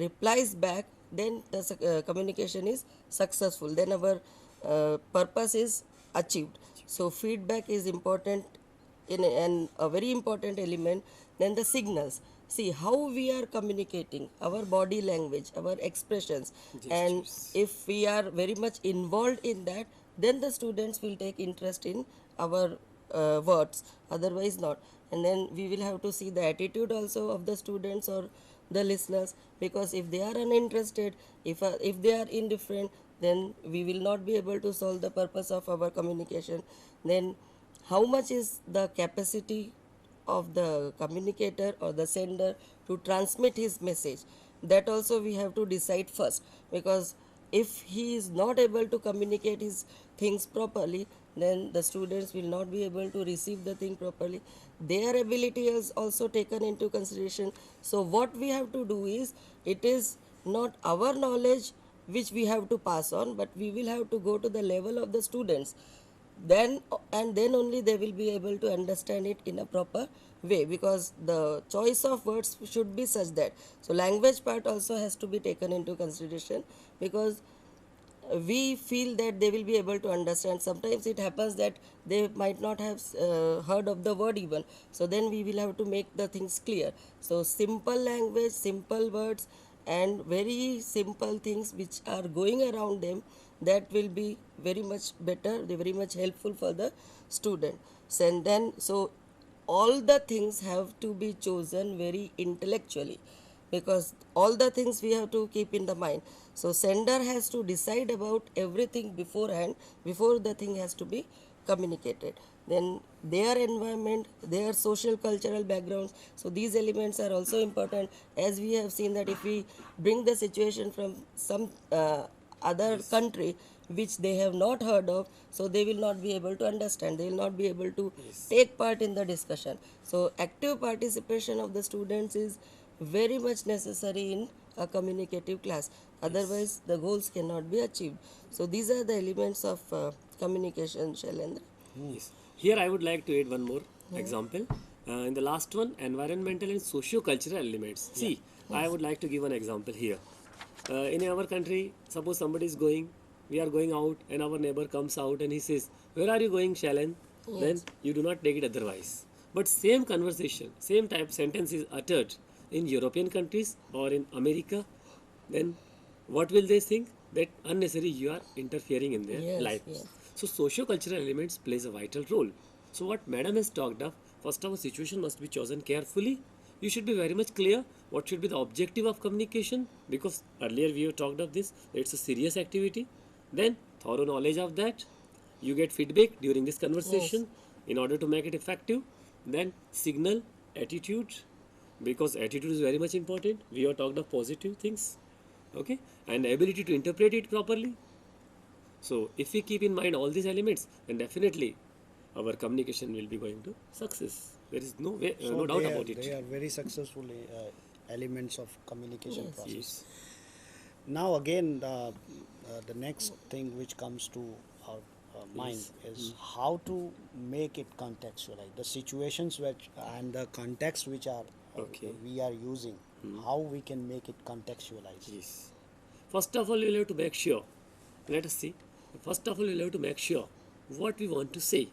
replies back, then the communication is successful, then our purpose is achieved. So feedback is important in and a very important element. Then the signals, see how we are communicating, our body language, our expressions, and Gestures. if we are very much involved in that, then the students will take interest in our words, otherwise not. And then we will have to see the attitude also of the students or the listeners, because if they are uninterested, if they are indifferent, then we will not be able to solve the purpose of our communication. Then how much is the capacity of the communicator or the sender to transmit his message, that also we have to decide first, because if he is not able to communicate his things properly, then the students will not be able to receive the thing properly. Their ability is also taken into consideration. So what we have to do is, it is not our knowledge which we have to pass on, but we will have to go to the level of the students, then and then only they will be able to understand it in a proper way, because the choice of words should be such that, so language part also has to be taken into consideration, because we feel that they will be able to understand. Sometimes it happens that they might not have heard of the word even, so then we will have to make the things clear. So simple language, simple words, and very simple things which are going around them, that will be very much better, they very much helpful for the student. So, and then so all the things have to be chosen very intellectually, because all the things we have to keep in the mind. So sender has to decide about everything beforehand, before the thing has to be communicated. Then their environment, their social cultural backgrounds, so these elements are also important. As we have seen that if we bring the situation from some other country which they have not heard of, so they will not be able to understand, they will not be able to Yes. take part in the discussion. So active participation of the students is very much necessary in a communicative class, Yes. otherwise the goals cannot be achieved. So these are the elements of communication, Shailendra. Yes. Here I would like to add one more example. In the last one, environmental and socio-cultural elements. See, I would like to give an example here. In our country, suppose somebody is going, we are going out, and our neighbor comes out and he says, "Where are you going, Shalan?" Then Yes. you do not take it otherwise. But same conversation, same type sentence is uttered in European countries or in America, then what will they think? That unnecessary you are interfering in their Yes, lives. yes, So socio-cultural elements plays a vital role. So what madam has talked of, first of all, situation must be chosen carefully. You should be very much clear what should be the objective of communication, because earlier we have talked of this, that it's a serious activity. Then thorough knowledge of that. You get feedback during this yes, conversation in order to make it effective. Then signal attitude, because attitude is very much important. We have talked of positive things, okay, and ability to interpret it properly. So if we keep in mind all these elements, then definitely our communication will be going to success. There is no way, So no doubt about it. they are very successful elements of communication yes, process. Yes. Now again, the next thing which comes to our mind Yes. is how to make it contextualize the situations which and the context which are Okay. we are using. How we can make it contextualized. Yes. First of all, you'll have to make sure. Let us see. First of all, you'll have to make sure what we want to say.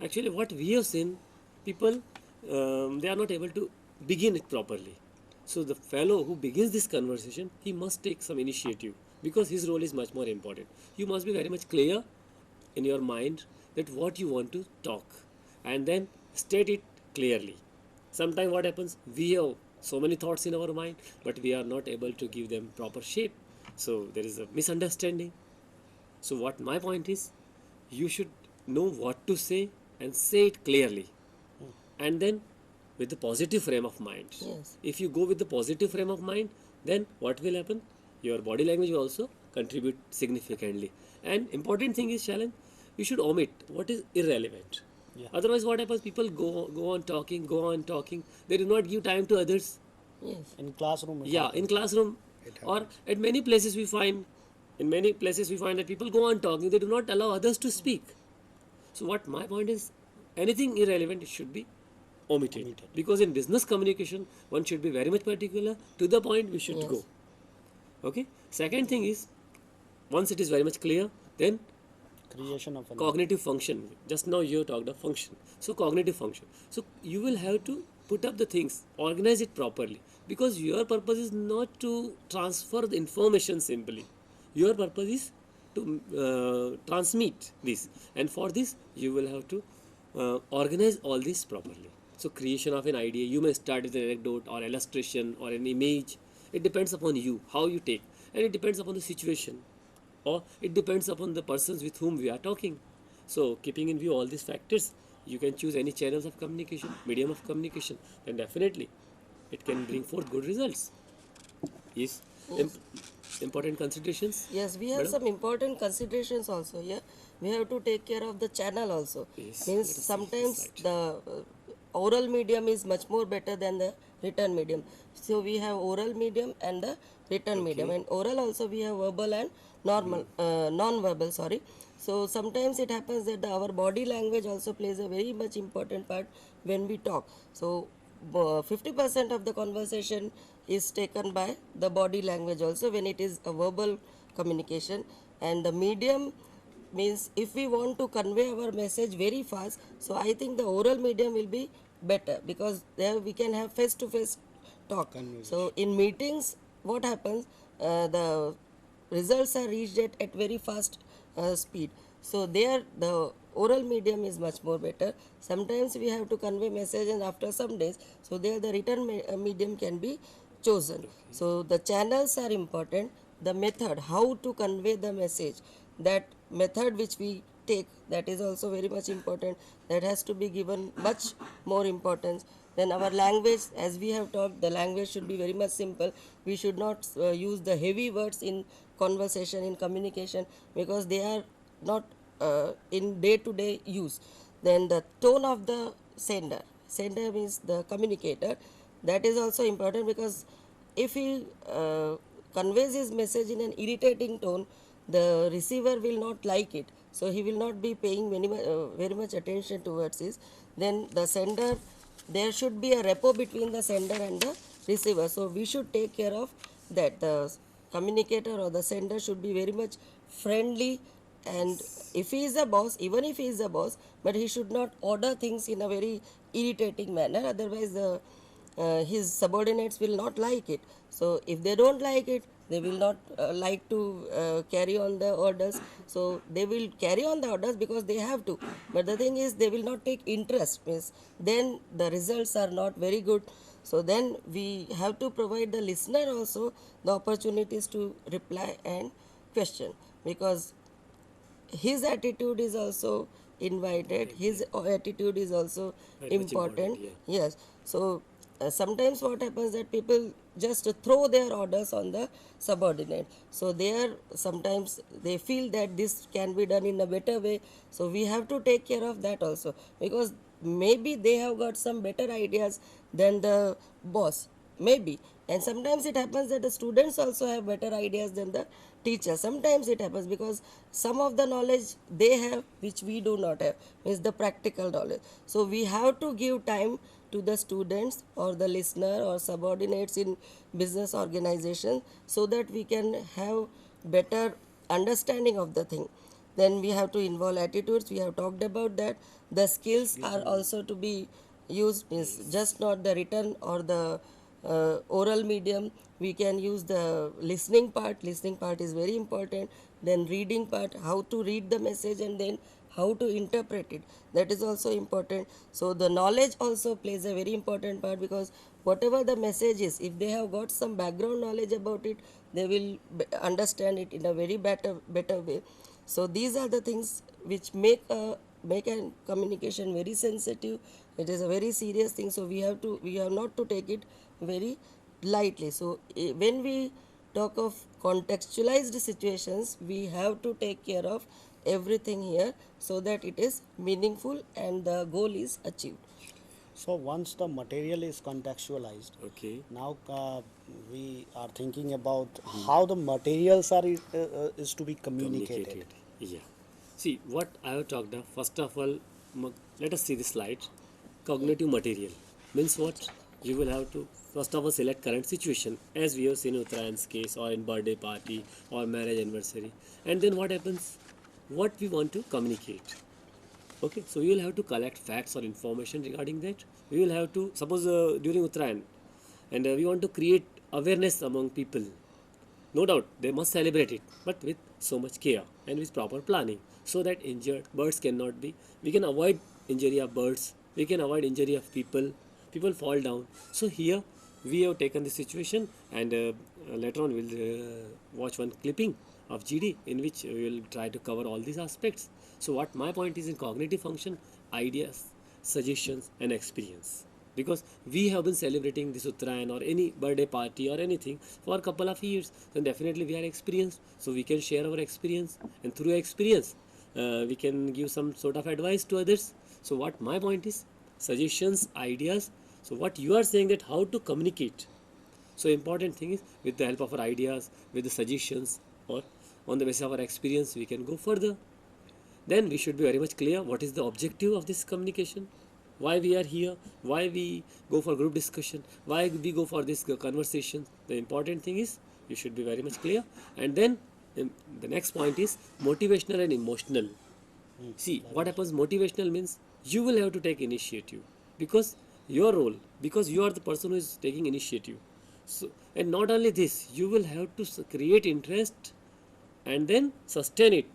Actually, what we have seen, people they are not able to begin it properly. So the fellow who begins this conversation, he must take some initiative, because his role is much more important. You must be very much clear in your mind that what you want to talk, and then state it clearly. Sometimes what happens, we have so many thoughts in our mind, but we are not able to give them proper shape. So there is a misunderstanding. So what my point is, you should know what to say and say it clearly, and then with the positive frame of mind. yes, If you go with the positive frame of mind, then what will happen? Your body language will also contribute significantly. And important thing is, Shalan, you should omit what is irrelevant. Yeah. Otherwise, what happens? People go on talking, go on talking. They do not give time to others. yes, In classroom, it Yeah, in happens. classroom It or happens. at many places we find, in many places we find that people go on talking. They do not allow others to speak. So what my point is, anything irrelevant should be omitted, Omitted. because in business communication one should be very much particular, to the point we should yes, go. Okay. Second thing is, once it is very much clear, then Creation of an cognitive function. Just now you talked of function. So cognitive function. So you will have to put up the things, organize it properly, because your purpose is not to transfer the information simply. Your purpose is to transmit this, and for this you will have to organize all this properly. So creation of an idea, you may start with an anecdote or illustration or an image. It depends upon you how you take, and it depends upon the situation, or it depends upon the persons with whom we are talking. So keeping in view all these factors, you can choose any channels of communication, medium of communication, then definitely it can bring forth good results. Yes. Important considerations. Yes, we have Madam? some important considerations also here. We have to take care of the channel also. Yes, Means let us see sometimes this slide. the oral medium is much more better than the written medium. So we have oral medium and the written medium. And oral also we have verbal and normal, non-verbal. Sorry. So sometimes it happens that our body language also plays a very much important part when we talk. So 50% of the conversation is taken by the body language also when it is a verbal communication, and the medium means if we want to convey our message very fast, so I think the oral medium will be better because there we can have face to face talk. So in meetings what happens, the results are reached at very fast speed. So there the oral medium is much more better. Sometimes we have to convey message and after some days, so there the written medium can be chosen. So the channels are important. The method how to convey the message, that method which we take, that is also very much important. That has to be given much more importance. Then our language, as we have talked, the language should be very much simple. We should not use the heavy words in conversation, in communication, because they are not in day to day use. Then the tone of the sender means the communicator, that is also important, because if he conveys his message in an irritating tone, the receiver will not like it, so he will not be paying very much attention towards this. Then the sender, there should be a rapport between the sender and the receiver, so we should take care of that. The communicator or the sender should be very much friendly, and if he is a boss, even if he is a boss, but he should not order things in a very irritating manner, otherwise the his subordinates will not like it. So if they don't like it, they will not like to carry on the orders. So they will carry on the orders because they have to, but the thing is they will not take interest, means then the results are not very good. So then we have to provide the listener also the opportunities to reply and question, because his attitude is also invited, his attitude is also Very much important, important. Yes. So sometimes what happens that people just throw their orders on the subordinate, so there sometimes they feel that this can be done in a better way, so we have to take care of that also, because maybe they have got some better ideas than the boss, maybe. And sometimes it happens that the students also have better ideas than the teacher. Sometimes it happens because some of the knowledge they have which we do not have, means the practical knowledge. So we have to give time to the students or the listener or subordinates in business organization, so that we can have better understanding of the thing. Then we have to involve attitudes, we have talked about that. The skills are also to be used, means just not the written or the oral medium. We can use the listening part is very important. Then reading part, how to read the message and then how to interpret it, that is also important. So the knowledge also plays a very important part, because whatever the message is, if they have got some background knowledge about it, they will understand it in a very better way. So these are the things which make a communication very sensitive. It is a very serious thing, so we have not to take it very lightly. So when we talk of contextualized situations, we have to take care of everything here, so that it is meaningful and the goal is achieved. So once the material is contextualized, Okay. now we are thinking about how the materials are is to be communicated. Yeah. See what I have talked of. First of all, let us see the slide. Cognitive material means what? you will have to first of all select current situation, as we have seen in Uttarayan's case, or in birthday party or marriage anniversary. And then what happens? What we want to communicate. Okay, so you will have to collect facts or information regarding that. We will have to suppose during Uttarayan, and we want to create awareness among people. No doubt they must celebrate it, but with so much care and with proper planning, so that injured birds cannot be. We can avoid injury of birds. We can avoid injury of people. People fall down. So here we have taken the situation, and later on we'll watch one clipping of GD in which we will try to cover all these aspects. So what my point is, in cognitive function, ideas, suggestions, and experience, because we have been celebrating this Uttarayan or any birthday party or anything for a couple of years, then definitely we are experienced, so we can share our experience, and through experience we can give some sort of advice to others. So what my point is, suggestions, ideas. So what you are saying, that how to communicate. So important thing is, with the help of our ideas, with the suggestions, or on the basis of our experience, we can go further. Then we should be very much clear what is the objective of this communication, why we are here, why we go for group discussion, why we go for this conversation. The important thing is you should be very much clear. And then the next point is motivational and emotional. See what happens, motivational means you will have to take initiative, because your role, because you are the person who is taking initiative. So, and not only this, you will have to create interest and then sustain it.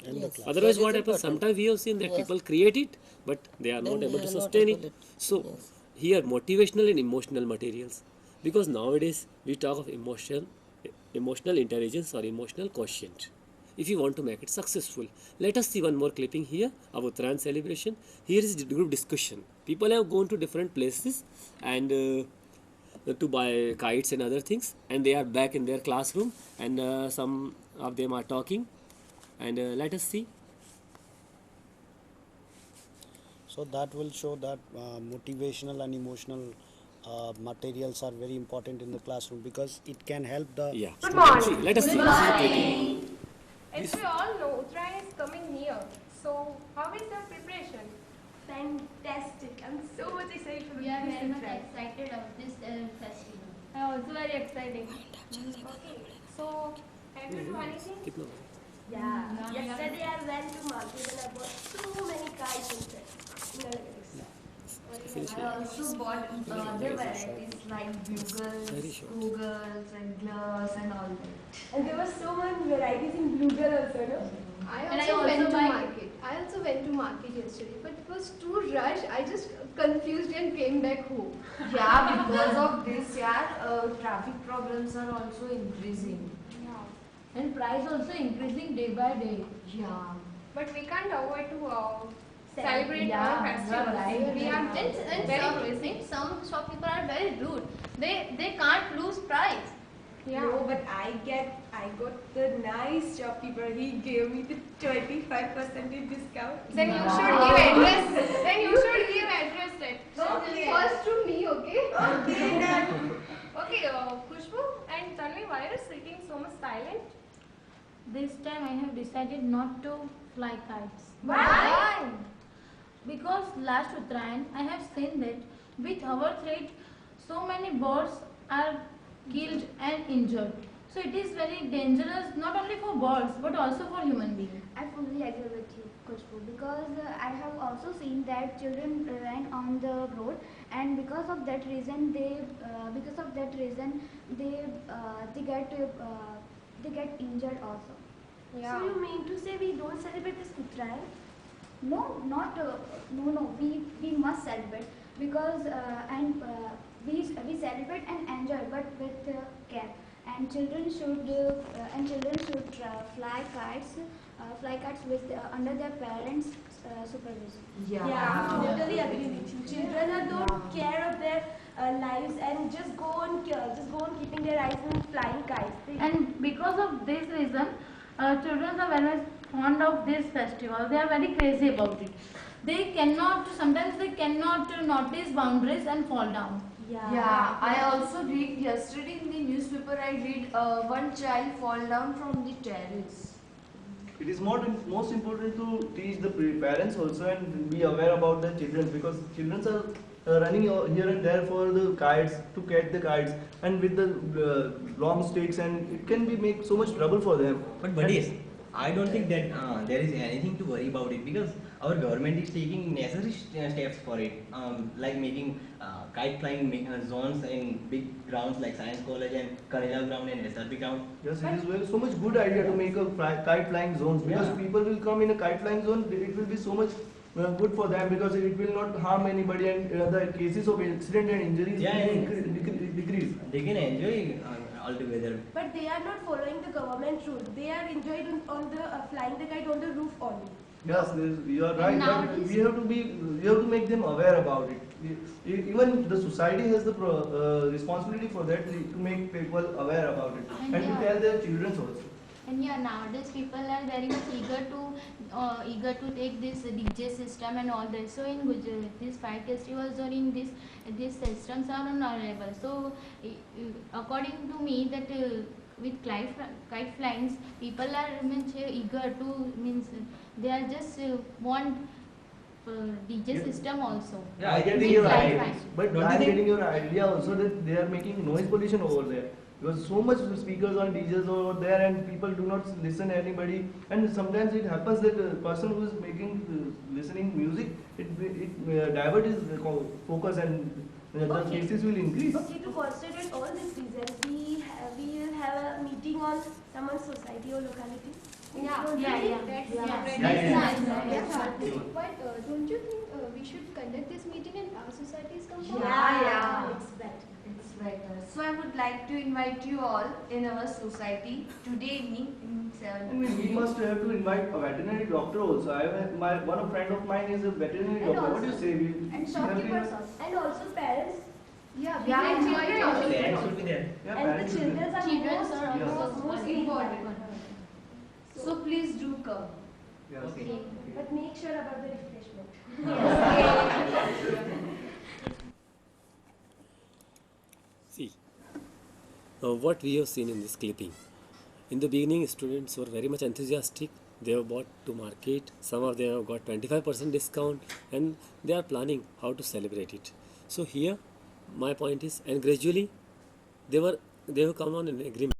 In the class. Otherwise, That is what happens? important. Sometimes we have seen that Yes. people create it, but they are Then not they able to are not sustain able it. to- So, yes. here motivational and emotional materials, because nowadays we talk of emotional intelligence or emotional quotient. If you want to make it successful, let us see one more clipping here of Uttarayan celebration. Here is the group discussion. People have gone to different places and to buy kites and other things, and they are back in their classroom, and some of them are talking, and let us see. So that will show that motivational and emotional materials are very important in the classroom, because it can help the Yeah. Good morning. See, let us see. As we all know, Uttarayan is coming near. So, how is the preparation? Fantastic. I'm so much excited for We are this very much trip. excited of this festival. Also very exciting. Okay. So, have you do anything? कितना Yeah. Yesterday I went to market and I bought so many kites inside. I also bought other varieties like bugles, googles, and gloves and all that. And there were so many varieties in bluegill also, no? And I also buy- market. I also went to market yesterday, but it was too rush. I just confused and came back home. Yeah, because of this, traffic problems are also increasing. Yeah. And price also increasing day by day. Yeah. But we can't avoid to celebrate Yeah, our festival. right. We are And very some, crazy. some shopkeepers are very rude. They can't lose price. Yeah. No, but I got the nice shopkeeper. He gave me the 25% discount. Then you should give address. Then you should give address that. Okay. First to me, okay? Okay, done. Okay, Khushbu and Tanvi, why are you sitting so much silent? This time I have decided not to fly kites. Why? Because last Uttarayan I have seen that with our threat so many birds are killed and injured. So it is very dangerous not only for birds but also for human beings. I fully agree with you, Khushbu, because I have also seen that children ran on the road, and because of that reason, they get injured also. So you mean to say we don't celebrate this Uttarayan? No, not no. We must celebrate because we celebrate and enjoy, but with care. And children should fly kites with under their parents' supervision. Yeah, totally agree with you. Children don't care of their lives and just go on keeping their eyes on flying kites. And because of this reason, children are very much fond of this festival. They are very crazy about it. Sometimes they cannot notice boundaries and fall down. Yeah, I also read yesterday in the newspaper. I read one child fall down from the terrace. It is most important to teach the parents also and be aware about the children, because children are running here and there for the kites, to catch the kites, and with the long sticks, and it can be make so much trouble for them. But buddies, I don't think that there is anything to worry about it, because our government is taking necessary steps for it, like making kite flying zones in big grounds like Science College and Karela ground and SRP ground. Yes, it is so much good idea to make a kite flying zones, because Yeah. people will come in a kite flying zone. It will be so much good for them, because it will not harm anybody, and the cases of accident and injuries Yeah, will yeah. decrease. They can enjoy altogether. But they are not following the government rule. They are enjoying on the flying the kite on the roof only. Yes, you are right. But nowadays- we have to make them aware about it. Even the society has the responsibility for that, to make people aware about it, and to Yeah. tell their children also. And yeah, nowadays people are very much eager to take this DJ system and all that. So in Gujarat, these five festivals or in these systems are not available. So according to me, that with kite flyings, people are eager to they are just want DJ Yeah. system also. Yeah, I I getting think your kite idea, flying. but Don't I you am think- getting your idea also that they are making noise pollution over there. Because so much speakers on DJs over there, and people do not listen anybody. And sometimes it happens that a person who is making listening music, it divert his focus, and the Okay. cases will increase. Okay, to consider all these reasons, we will have a meeting on someone's society or locality. Yeah, Don't you yeah, think? yeah. That's Yeah. already Yeah, yeah. done. Yeah. But don't you think we should conduct this meeting in our society's compound? Yeah. It's better. It's better. So I would like to invite you all in our society today evening in 7 And we must have to invite a veterinary doctor also. One of friend of mine is a veterinary And doctor. What do you also- say? And shopkeepers also. And also parents. Yeah, Yeah, we can children invite also. Parents should be there. Yeah, And the parents will be- children are Children most, are Yes. most important. important. So please do come. Yes. Okay. But make sure about the refreshment. See, what we have seen in this clipping. In the beginning, students were very much enthusiastic. They have bought to market. Some of them have got 25% discount, and they are planning how to celebrate it. So here, my point is, and gradually, they have come on an agreement.